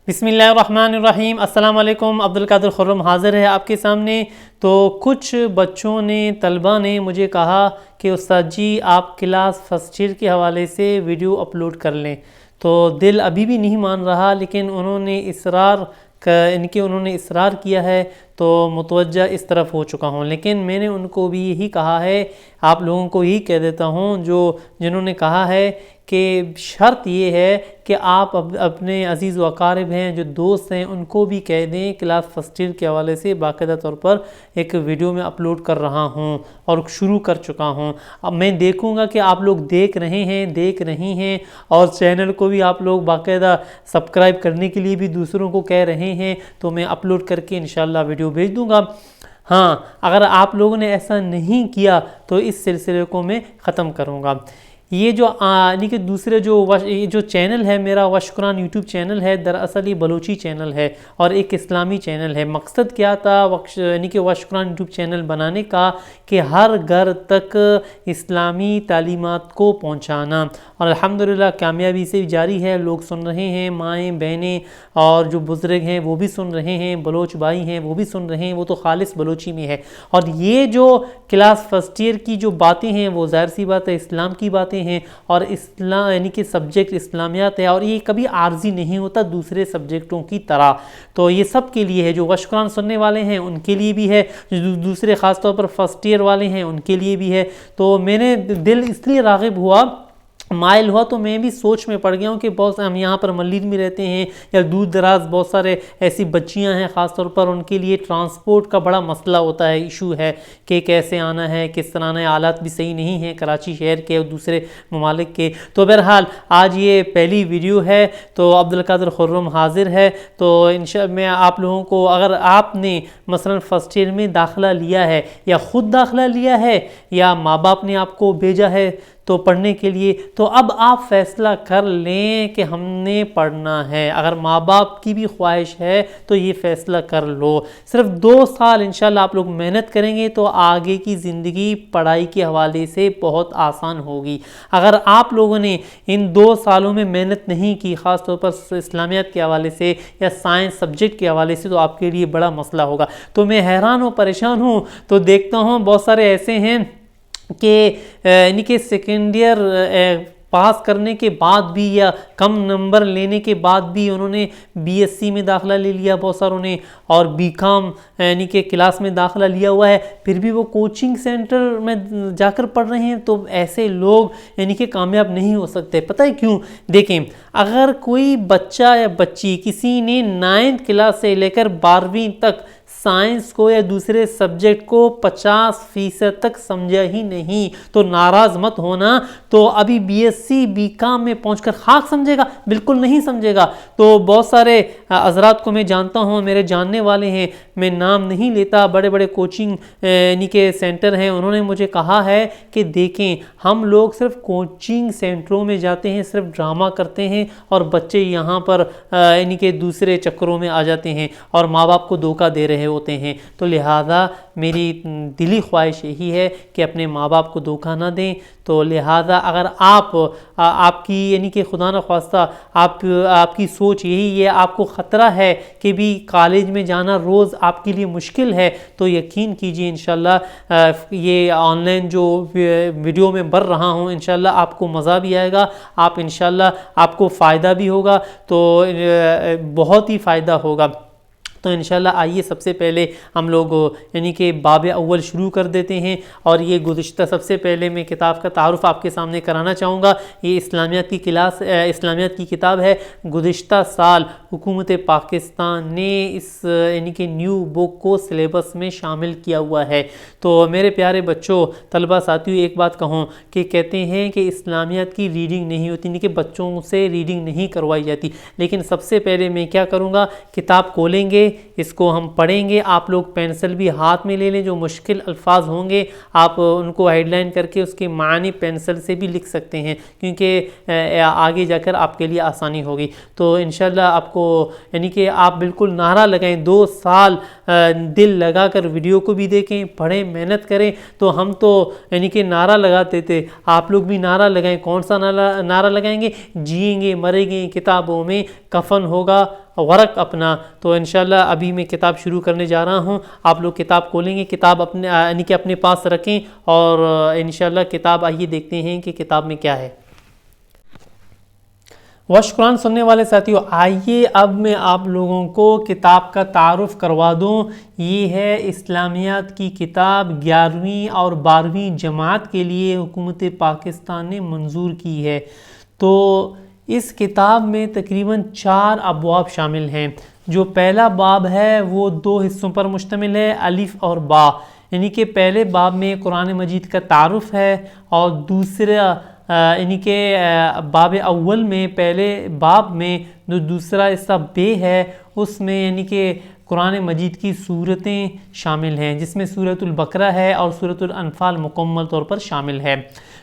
بسم اللہ الرحمن الرحیم۔ السلام علیکم۔ عبدالقادر خرم حاضر ہے آپ کے سامنے۔ تو کچھ بچوں نے طلبہ نے مجھے کہا کہ استاد جی آپ کلاس فرسٹ ایئر کے حوالے سے ویڈیو اپلوڈ کر لیں، تو دل ابھی بھی نہیں مان رہا، لیکن انہوں نے اصرار کیا ہے تو متوجہ اس طرف ہو چکا ہوں۔ لیکن میں نے ان کو بھی یہی کہا ہے، آپ لوگوں کو یہی کہہ دیتا ہوں جنہوں نے کہا ہے کہ شرط یہ ہے کہ آپ اپنے عزیز و اقارب ہیں، جو دوست ہیں، ان کو بھی کہہ دیں کلاس فرسٹ ایئر کے حوالے سے باقاعدہ طور پر ایک ویڈیو میں اپلوڈ کر رہا ہوں اور شروع کر چکا ہوں۔ اب میں دیکھوں گا کہ آپ لوگ دیکھ رہے ہیں اور چینل کو بھی آپ لوگ باقاعدہ سبسکرائب کرنے کے لیے بھی دوسروں کو کہہ رہے ہیں، تو میں اپلوڈ کر کے انشاءاللہ ویڈیو بھیج دوں گا۔ ہاں، اگر آپ لوگوں نے ایسا نہیں کیا تو اس سلسلے کو میں ختم کروں گا۔ یہ کہ دوسرے جو چینل ہے میرا وشکران یوٹیوب چینل ہے، دراصل یہ بلوچی چینل ہے اور ایک اسلامی چینل ہے۔ مقصد کیا تھا کہ وشکران یوٹیوب چینل بنانے کا کہ ہر گھر تک اسلامی تعلیمات کو پہنچانا، اور الحمدللہ کامیابی سے جاری ہے۔ لوگ سن رہے ہیں، مائیں بہنیں اور جو بزرگ ہیں وہ بھی سن رہے ہیں، بلوچ بھائی ہیں وہ بھی سن رہے ہیں، وہ تو خالص بلوچی میں ہے۔ اور یہ جو کلاس فرسٹ ایئر کی جو باتیں ہیں وہ ظاہر سی بات ہے اسلام کی باتیں ہیں، اور اسلام کہ سبجیکٹ اسلامیات ہے، اور یہ کبھی عارضی نہیں ہوتا دوسرے سبجیکٹوں کی طرح۔ تو یہ سب کے لیے ہے، جو وشکران سننے والے ہیں ان کے لیے بھی ہے، جو دوسرے خاص طور پر فرسٹ ایئر والے ہیں ان کے لیے بھی ہے۔ تو میں نے دل اس لیے راغب ہوا، مائل ہوا، تو میں بھی سوچ میں پڑ گیا ہوں کہ بہت ہم یہاں پر ملیر میں رہتے ہیں یا دور دراز بہت سارے ایسی بچیاں ہیں، خاص طور پر ان کے لیے ٹرانسپورٹ کا بڑا مسئلہ ہوتا ہے، ایشو ہے کہ کیسے آنا ہے، کس طرح آنا ہے، حالات بھی صحیح نہیں ہیں کراچی شہر کے اور دوسرے ممالک کے۔ تو بہرحال آج یہ پہلی ویڈیو ہے، تو عبدالقادر خرم حاضر ہے۔ تو میں آپ لوگوں کو، اگر آپ نے مثلا فرسٹ ایئر میں داخلہ لیا ہے یا خود داخلہ لیا ہے یا ماں باپ نے آپ کو بھیجا ہے تو پڑھنے کے لیے، تو اب آپ فیصلہ کر لیں کہ ہم نے پڑھنا ہے۔ اگر ماں باپ کی بھی خواہش ہے تو یہ فیصلہ کر لو۔ صرف 2 سال انشاءاللہ آپ لوگ محنت کریں گے تو آگے کی زندگی پڑھائی کے حوالے سے بہت آسان ہوگی۔ اگر آپ لوگوں نے ان 2 سالوں میں محنت نہیں کی، خاص طور پر اسلامیات کے حوالے سے یا سائنس سبجیکٹ کے حوالے سے، تو آپ کے لیے بڑا مسئلہ ہوگا۔ تو میں حیران پریشان ہوں، تو دیکھتا ہوں بہت سارے ایسے ہیں کہ سیکنڈ ایئر پاس کرنے کے بعد بھی یا کم نمبر لینے کے بعد بھی انہوں نے بی ایس سی میں داخلہ لے لیا بہت ساروں نے، اور بی کام کہ کلاس میں داخلہ لیا ہوا ہے، پھر بھی وہ کوچنگ سینٹر میں جا کر پڑھ رہے ہیں۔ تو ایسے لوگ کہ کامیاب نہیں ہو سکتے۔ پتہ ہے کیوں؟ دیکھیں، اگر کوئی بچہ یا بچی کسی نے 9th کلاس سے لے کر 12ویں تک سائنس کو یا دوسرے سبجیکٹ کو 50% تک سمجھا ہی نہیں، تو ناراض مت ہونا۔ تو ابھی بی ایس سی بی کام میں پہنچ کر خاک سمجھے گا؟ بالکل نہیں سمجھے گا۔ تو بہت سارے حضرات کو میں جانتا ہوں، میرے جاننے والے ہیں، میں نام نہیں لیتا، بڑے بڑے کوچنگ کے سینٹر ہیں، انہوں نے مجھے کہا ہے کہ دیکھیں ہم لوگ صرف کوچنگ سینٹروں میں جاتے ہیں، صرف ڈرامہ کرتے ہیں، اور بچے یہاں پر کہ دوسرے چکروں میں آ جاتے ہیں اور ماں باپ کو دھوکہ دے رہے ہوتے ہیں۔ تو لہٰذا میری دلی خواہش یہی ہے کہ اپنے ماں باپ کو دھوکہ نہ دیں۔ تو لہٰذا اگر آپ کی کہ خدا نخواستہ آپ کی سوچ یہی ہے، آپ کو خطرہ ہے کہ بھی کالج میں جانا روز آپ کے لیے مشکل ہے، تو یقین کیجئے انشاءاللہ یہ آن لائن جو ویڈیو میں بھر رہا ہوں انشاءاللہ آپ کو مزہ بھی آئے گا، آپ انشاءاللہ آپ کو فائدہ بھی ہوگا، تو بہت ہی فائدہ ہوگا۔ تو انشاءاللہ آئیے سب سے پہلے ہم لوگ کہ باب اول شروع کر دیتے ہیں، اور یہ گزشتہ سب سے پہلے میں کتاب کا تعارف آپ کے سامنے کرانا چاہوں گا۔ یہ اسلامیات کی کتاب ہے۔ گزشتہ سال حکومت پاکستان نے اس کہ نیو بک کو سلیبس میں شامل کیا ہوا ہے۔ تو میرے پیارے بچوں، طلبہ ساتھیوں، ایک بات کہوں کہ کہتے ہیں کہ اسلامیات کی ریڈنگ نہیں ہوتی، کہ بچوں سے ریڈنگ نہیں کروائی جاتی، لیکن سب سے پہلے میں کیا کروں گا، کتاب کھولیں گے، اس کو ہم پڑھیں گے، آپ لوگ پینسل بھی ہاتھ میں لے لیں، جو مشکل الفاظ ہوں گے آپ ان کو ہیڈ لائن کر کے اس کے معنی پینسل سے بھی لکھ سکتے ہیں، کیونکہ آگے جا کر آپ کے لیے آسانی ہوگی۔ تو انشاءاللہ آپ کو کہ آپ بالکل نعرہ لگائیں، 2 سال دل لگا کر ویڈیو کو بھی دیکھیں، پڑھیں، محنت کریں۔ تو ہم تو کہ نعرہ لگاتے تھے، آپ لوگ بھی نعرہ لگائیں۔ کون سا نعرہ لگائیں گے؟ جئیں گے مریں گے کتابوں میں کفن ہوگا ورق اپنا. تو انشاءاللہ ابھی میں کتاب شروع کرنے جا رہا ہوں. آپ لوگ کتاب کھولیں گے, کتاب اپنے یعنی کہ اپنے پاس رکھیں, اور انشاءاللہ کتاب آئیے دیکھتے ہیں کہ کتاب میں کیا ہے. وشکران سننے والے ساتھیوں, آئیے اب میں آپ لوگوں کو کتاب کا تعارف کروا دوں. یہ ہے اسلامیات کی کتاب, 11ویں اور 12ویں جماعت کے لیے حکومت پاکستان نے منظور کی ہے. تو اس کتاب میں تقریباً 4 ابواب شامل ہیں. جو پہلا باب ہے وہ 2 حصوں پر مشتمل ہے, الف اور با, یعنی کہ پہلے باب میں قرآن مجید کا تعارف ہے, اور دوسرا یعنی کہ باب اول میں, پہلے باب میں جو دوسرا حصہ بے ہے اس میں یعنی کہ قرآن مجید کی صورتیں شامل ہیں, جس میں سورۃ البقرہ ہے اور سورۃ الانفال مکمل طور پر شامل ہے.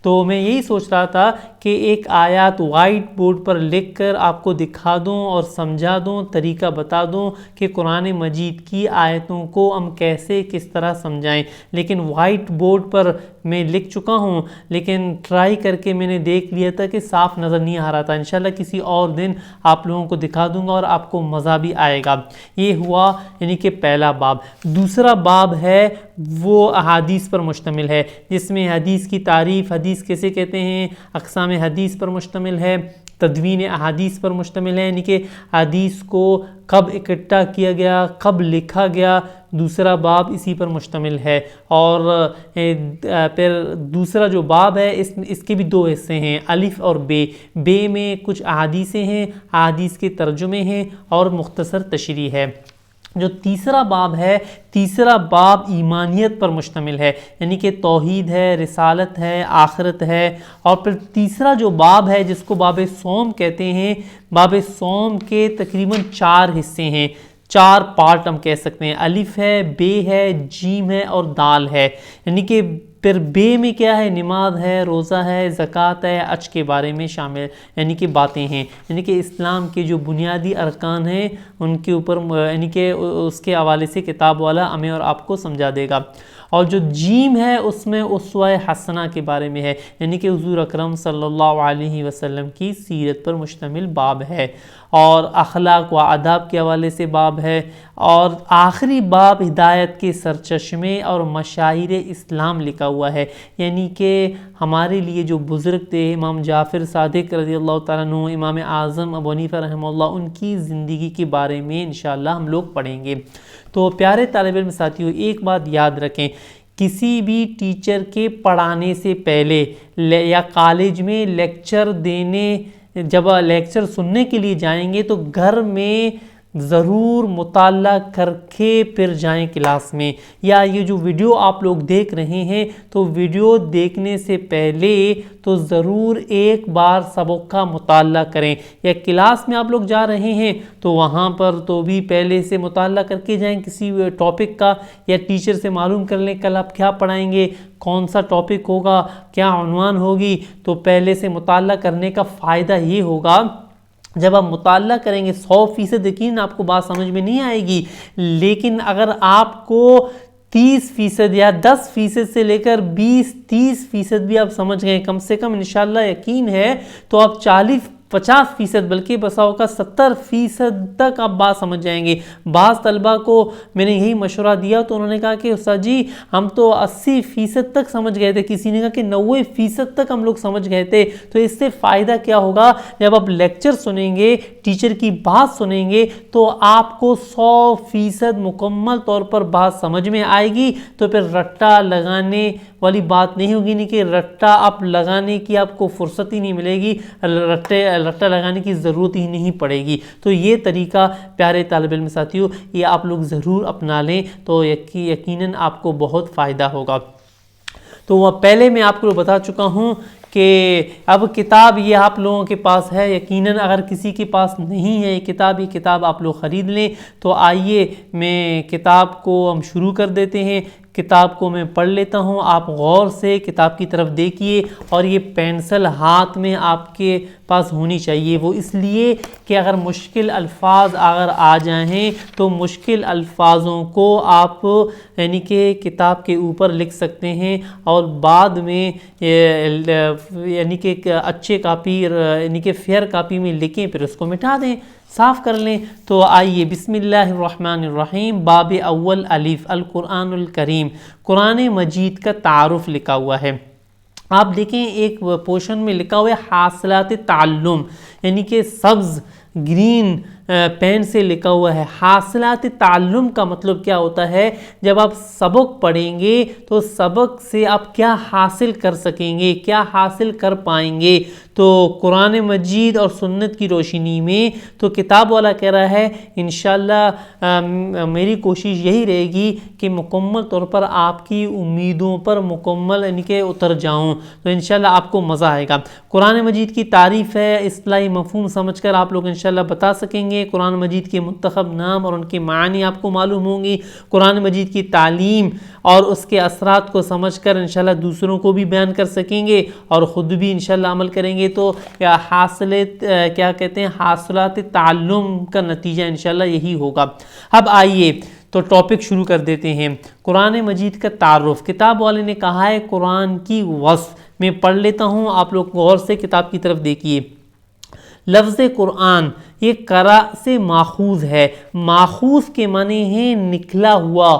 تو میں یہی سوچ رہا تھا کہ ایک آیات وائٹ بورڈ پر لکھ کر آپ کو دکھا دوں اور سمجھا دوں, طریقہ بتا دوں کہ قرآن مجید کی آیتوں کو ہم کیسے کس طرح سمجھائیں. لیکن وائٹ بورڈ پر میں لکھ چکا ہوں, لیکن ٹرائی کر کے میں نے دیکھ لیا تھا کہ صاف نظر نہیں آ رہا تھا. انشاءاللہ کسی اور دن آپ لوگوں کو دکھا دوں گا اور آپ کو مزہ بھی آئے گا. یہ ہوا یعنی کہ پہلا باب. دوسرا باب ہے وہ احادیث پر مشتمل ہے, جس میں حدیث کی تعریف, حدیث کیسے کہتے ہیں, اقسام حدیث پر مشتمل ہے, تدوین احادیث پر مشتمل ہے, یعنی کہ حدیث کو کب اکٹھا کیا گیا, کب لکھا گیا. دوسرا باب اسی پر مشتمل ہے. اور پھر دوسرا جو باب ہے اس کے بھی 2 حصے ہیں, الف اور بے. بے میں کچھ احادیثیں ہیں, احادیث کے ترجمے ہیں اور مختصر تشریح ہے. جو تیسرا باب ہے, تیسرا باب ایمانیت پر مشتمل ہے, یعنی کہ توحید ہے, رسالت ہے, آخرت ہے. اور پھر تیسرا جو باب ہے جس کو باب صوم کہتے ہیں, باب صوم کے تقریباً 4 حصے ہیں, 4 پارٹ ہم کہہ سکتے ہیں. الف ہے, بے ہے, جیم ہے اور دال ہے. یعنی کہ پھر بے میں کیا ہے, نماز ہے, روزہ ہے, زکوٰۃ ہے, حج کے بارے میں شامل یعنی کہ باتیں ہیں, یعنی کہ اسلام کے جو بنیادی ارکان ہیں ان کے اوپر یعنی کہ اس کے حوالے سے کتاب والا ہمیں اور آپ کو سمجھا دے گا. اور جو جیم ہے اس میں اسوہ حسنہ کے بارے میں ہے, یعنی کہ حضور اکرم صلی اللہ علیہ وسلم کی سیرت پر مشتمل باب ہے. اور اخلاق و آداب کے حوالے سے باب ہے. اور آخری باب ہدایت کے سرچشمے اور مشاہیر اسلام لکھا ہوا ہے, یعنی کہ ہمارے لیے جو بزرگ تھے امام جعفر صادق رضی اللہ تعالیٰ عنہ, امام اعظم ابو حنیفہ رحمہ اللہ, ان کی زندگی کے بارے میں انشاءاللہ ہم لوگ پڑھیں گے. تو پیارے طالب علم ساتھیوں, ایک بات یاد رکھیں, کسی بھی ٹیچر کے پڑھانے سے پہلے یا کالج میں لیکچر دینے, جب لیکچر سننے کے لیے جائیں گے تو گھر میں ضرور مطالعہ کر کے پھر جائیں کلاس میں. یا یہ جو ویڈیو آپ لوگ دیکھ رہے ہیں تو ویڈیو دیکھنے سے پہلے تو ضرور ایک بار سبق کا مطالعہ کریں. یا کلاس میں آپ لوگ جا رہے ہیں تو وہاں پر تو بھی پہلے سے مطالعہ کر کے جائیں کسی ٹاپک کا, یا ٹیچر سے معلوم کر لیں کل آپ کیا پڑھائیں گے, کون سا ٹاپک ہوگا, کیا عنوان ہوگی. تو پہلے سے مطالعہ کرنے کا فائدہ یہ ہوگا, جب آپ مطالعہ کریں گے 100% یقین آپ کو بات سمجھ میں نہیں آئے گی, لیکن اگر آپ کو 30% یا 10% سے لے کر 20-30% بھی آپ سمجھ گئے کم سے کم انشاءاللہ یقین ہے, تو آپ 40-50% بلکہ بسا اوقات 70% تک آپ بات سمجھ جائیں گے. بعض طلبہ کو میں نے یہی مشورہ دیا تو انہوں نے کہا کہ استاد جی ہم تو 80% تک سمجھ گئے تھے, کسی نے کہا کہ 90% تک ہم لوگ سمجھ گئے تھے. تو اس سے فائدہ کیا ہوگا, جب آپ لیکچر سنیں گے, ٹیچر کی بات سنیں گے, تو آپ کو 100% مکمل طور پر بات سمجھ میں آئے گی. تو پھر رٹا لگانے والی بات نہیں ہوگی, نہیں کہ رٹا آپ لگانے کی آپ کو فرصت ہی نہیں ملے گی, رٹا لگانے کی ضرورت ہی نہیں پڑے گی. تو یہ طریقہ پیارے طالب علم ساتھیوں یہ آپ لوگ ضرور اپنا لیں, تو یقیناً آپ کو بہت فائدہ ہوگا. تو وہ پہلے میں آپ کو بتا چکا ہوں کہ اب کتاب یہ آپ لوگوں کے پاس ہے. یقیناً اگر کسی کے پاس نہیں ہے یہ کتاب آپ لوگ خرید لیں. تو آئیے میں کتاب کو ہم شروع کر دیتے ہیں. کتاب کو میں پڑھ لیتا ہوں, آپ غور سے کتاب کی طرف دیکھیے. اور یہ پینسل ہاتھ میں آپ کے پاس ہونی چاہیے, وہ اس لیے کہ اگر مشکل الفاظ اگر آ جائیں تو مشکل الفاظوں کو آپ یعنی کہ کتاب کے اوپر لکھ سکتے ہیں, اور بعد میں یعنی کہ اچھے کاپی یعنی کہ فیئر کاپی میں لکھیں, پھر اس کو مٹا دیں. صاف کر لیں۔ تو آئیے بسم اللہ الرحمن الرحیم، باب اول الف، القرآن الکریم، قرآن مجید کا تعارف لکھا ہوا ہے۔ آپ دیکھیں ایک پورشن میں لکھا ہوا ہے حاصلات تعلم، یعنی کہ سبز گرین پین سے لکھا ہوا ہے۔ حاصلات تعلم کا مطلب کیا ہوتا ہے؟ جب آپ سبق پڑھیں گے تو سبق سے آپ کیا حاصل کر سکیں گے، کیا حاصل کر پائیں گے۔ تو قرآن مجید اور سنت کی روشنی میں تو کتاب والا کہہ رہا ہے انشاءاللہ میری کوشش یہی رہے گی کہ مکمل طور پر آپ کی امیدوں پر مکمل یعنی کہ اتر جاؤں، تو انشاءاللہ آپ کو مزہ آئے گا۔ قرآن مجید کی تعریف ہے، اصطلاحی مفہوم سمجھ کر آپ لوگ انشاءاللہ بتا سکیں گے۔ قرآن مجید کے منتخب نام اور ان کے معنی آپ کو معلوم ہوں گی۔ قرآن مجید کی تعلیم اور اس کے اثرات کو سمجھ کر انشاءاللہ دوسروں کو بھی بیان کر سکیں گے اور خود بھی انشاءاللہ عمل کریں گے، تو کیا کہتے ہیں حاصلات تعلم کا نتیجہ انشاءاللہ یہی ہوگا۔ اب آئیے تو ٹاپک شروع کر دیتے ہیں۔ قرآن مجید کا تعارف، کتاب والے نے کہا ہے قرآن کی وصف، میں پڑھ لیتا ہوں، آپ لوگ غور سے کتاب کی طرف دیکھیے۔ لفظ قرآن یہ قرأ سے ماخوذ ہے، ماخوذ کے معنی ہے نکلا ہوا،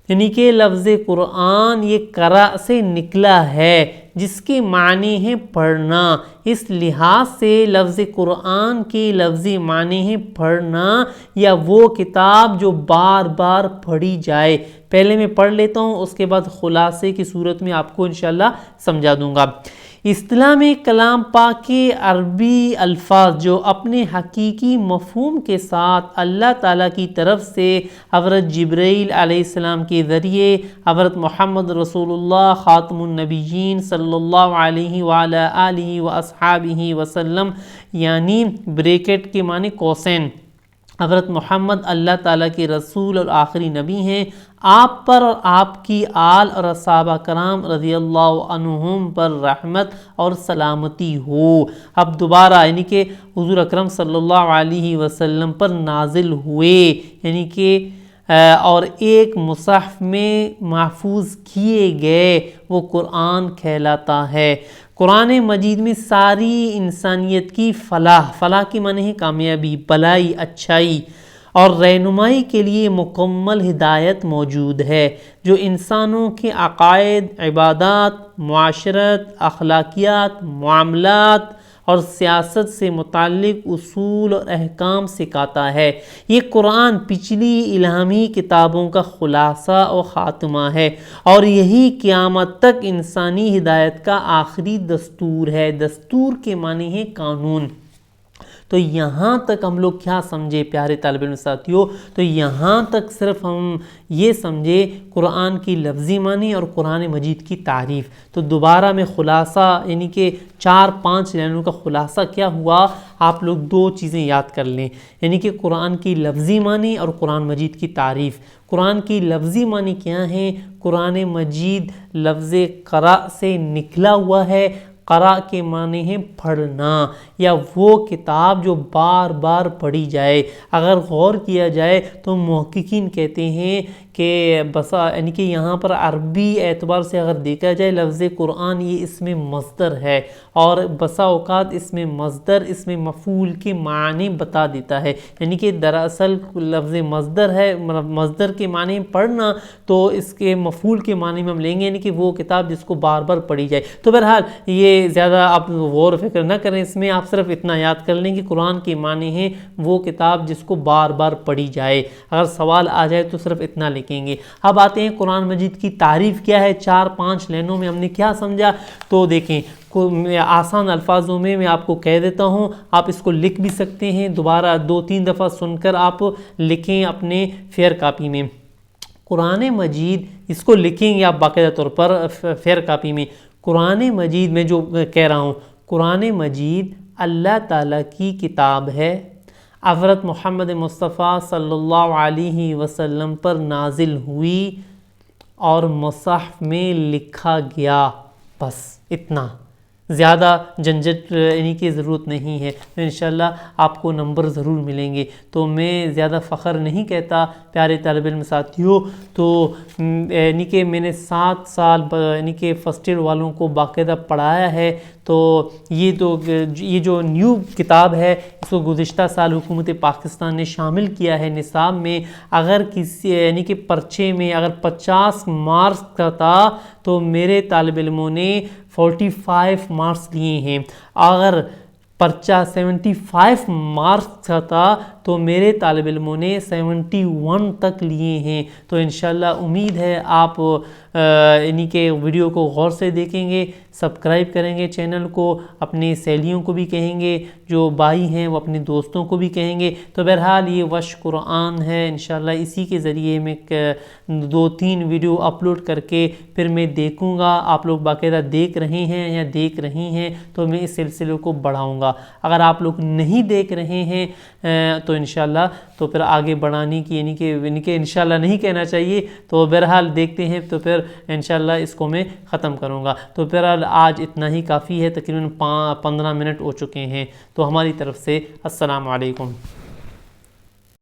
یعنی کہ لفظ قرآن یہ قرأ سے نکلا ہے جس کے معنی ہے پڑھنا۔ اس لحاظ سے لفظ قرآن کے لفظی معنی ہے پڑھنا یا وہ کتاب جو بار بار پڑھی جائے۔ پہلے میں پڑھ لیتا ہوں، اس کے بعد خلاصے کی صورت میں آپ کو انشاءاللہ سمجھا دوں گا۔ اصطلاح میں کلام پاک کے عربی الفاظ جو اپنے حقیقی مفہوم کے ساتھ اللہ تعالیٰ کی طرف سے حضرت جبرائیل علیہ السلام کے ذریعے حضرت محمد رسول اللہ خاتم النبیین صلی اللہ علیہ وآلہ آلہ واصحابہ وسلم، یعنی بریکٹ کے معنی کوسین، حضرت محمد اللہ تعالیٰ کے رسول اور آخری نبی ہیں، آپ پر اور آپ کی آل اور صحابہ کرام رضی اللہ عنہم پر رحمت اور سلامتی ہو۔ اب دوبارہ یعنی کہ حضور اکرم صلی اللہ علیہ وسلم پر نازل ہوئے، یعنی کہ اور ایک مصحف میں محفوظ کیے گئے، وہ قرآن کہلاتا ہے۔ قرآن مجید میں ساری انسانیت کی فلاح کی معنی ہے کامیابی، بھلائی، اچھائی اور رہنمائی کے لیے مکمل ہدایت موجود ہے، جو انسانوں کے عقائد، عبادات، معاشرت، اخلاقیات، معاملات اور سیاست سے متعلق اصول اور احکام سکھاتا ہے۔ یہ قرآن پچھلی الہامی کتابوں کا خلاصہ اور خاتمہ ہے، اور یہی قیامت تک انسانی ہدایت کا آخری دستور ہے۔ دستور کے معنی ہے قانون۔ تو یہاں تک ہم لوگ کیا سمجھے پیارے طالب علم ساتھیوں؟ تو یہاں تک صرف ہم یہ سمجھے قرآن کی لفظی معنی اور قرآن مجید کی تعریف۔ تو دوبارہ میں خلاصہ یعنی کہ 4-5 لائنوں کا خلاصہ کیا ہوا، آپ لوگ 2 چیزیں یاد کر لیں، یعنی کہ قرآن کی لفظی معنی اور قرآن مجید کی تعریف۔ قرآن کی لفظی معنی کیا ہے؟ قرآن مجید لفظ قرأ سے نکلا ہوا ہے۔ قرأ کے معنی ہے پڑھنا یا وہ کتاب جو بار بار پڑھی جائے۔ اگر غور کیا جائے تو محققین کہتے ہیں کہ یعنی کہ یہاں پر عربی اعتبار سے اگر دیکھا جائے لفظ قرآن یہ اسم مصدر ہے، اور بسا اوقات اسم مصدر اسم مفعول کے معنی بتا دیتا ہے، یعنی کہ دراصل لفظ مصدر ہے، مصدر کے معنی پڑھنا، تو اس کے مفعول کے معنی میں ہم لیں گے یعنی کہ وہ کتاب جس کو بار بار پڑھی جائے۔ تو بہرحال یہ زیادہ آپ غور و فکر نہ کریں اس میں، آپ صرف اتنا یاد کر لیں کہ قرآن کے معنی ہے وہ کتاب جس کو بار بار پڑھی جائے۔ اگر سوال آ جائے تو صرف اتنا لکھیں گے۔ اب آتے ہیں قرآن مجید کی تعریف کیا ہے۔ 4-5 لائنوں میں ہم نے کیا سمجھا، تو دیکھیں آسان الفاظوں میں آپ کو کہہ دیتا ہوں، آپ اس کو لکھ بھی سکتے ہیں، دوبارہ 2-3 دفعہ سن کر آپ لکھیں اپنے فیئر کاپی میں۔ قرآن مجید اس کو لکھیں گے آپ باقاعدہ طور پر فیئر کاپی میں۔ قرآن مجید میں جو کہہ رہا ہوں، قرآن مجید اللہ تعالیٰ کی کتاب ہے، حضرت محمد مصطفیٰ صلی اللہ علیہ وسلم پر نازل ہوئی اور مصحف میں لکھا گیا، بس اتنا۔ زیادہ جھنجھٹ یعنی کہ ضرورت نہیں ہے، تو انشاءاللہ آپ کو نمبر ضرور ملیں گے۔ تو میں زیادہ فخر نہیں کہتا پیارے طالب علم ساتھیوں، تو یعنی کہ میں نے 7 سال یعنی کہ فرسٹ ایئر والوں کو باقاعدہ پڑھایا ہے۔ تو یہ جو نیو کتاب ہے اس کو گزشتہ سال حکومت پاکستان نے شامل کیا ہے نصاب میں۔ اگر کسی یعنی کہ پرچے میں اگر 50 مارکس کا تھا تو میرے طالب علموں نے 45 مارکس لیے ہیں، اگر پرچہ 75 مارکس کا تھا تو میرے طالب علموں نے 71 تک لیے ہیں۔ تو انشاءاللہ امید ہے آپ یعنی کہ ویڈیو کو غور سے دیکھیں گے، سبسکرائب کریں گے چینل کو، اپنی سہیلیوں کو بھی کہیں گے، جو بھائی ہیں وہ اپنے دوستوں کو بھی کہیں گے۔ تو بہرحال یہ وش قرآن ہے، انشاءاللہ اسی کے ذریعے میں 2-3 ویڈیو اپلوڈ کر کے پھر میں دیکھوں گا، آپ لوگ باقاعدہ دیکھ رہے ہیں یا دیکھ رہی ہیں تو میں اس سلسلے کو بڑھاؤں گا۔ اگر آپ لوگ نہیں دیکھ رہے ہیں تو انشاءاللہ تو پھر آگے بڑھانے کی یعنی کہ انشاءاللہ نہیں کہنا چاہیے، تو بہرحال دیکھتے ہیں تو پھر انشاءاللہ اس کو میں ختم کروں گا۔ تو بہرحال آج اتنا ہی کافی ہے، تقریباً 15 منٹ ہو چکے ہیں۔ تو ہماری طرف سے السلام علیکم۔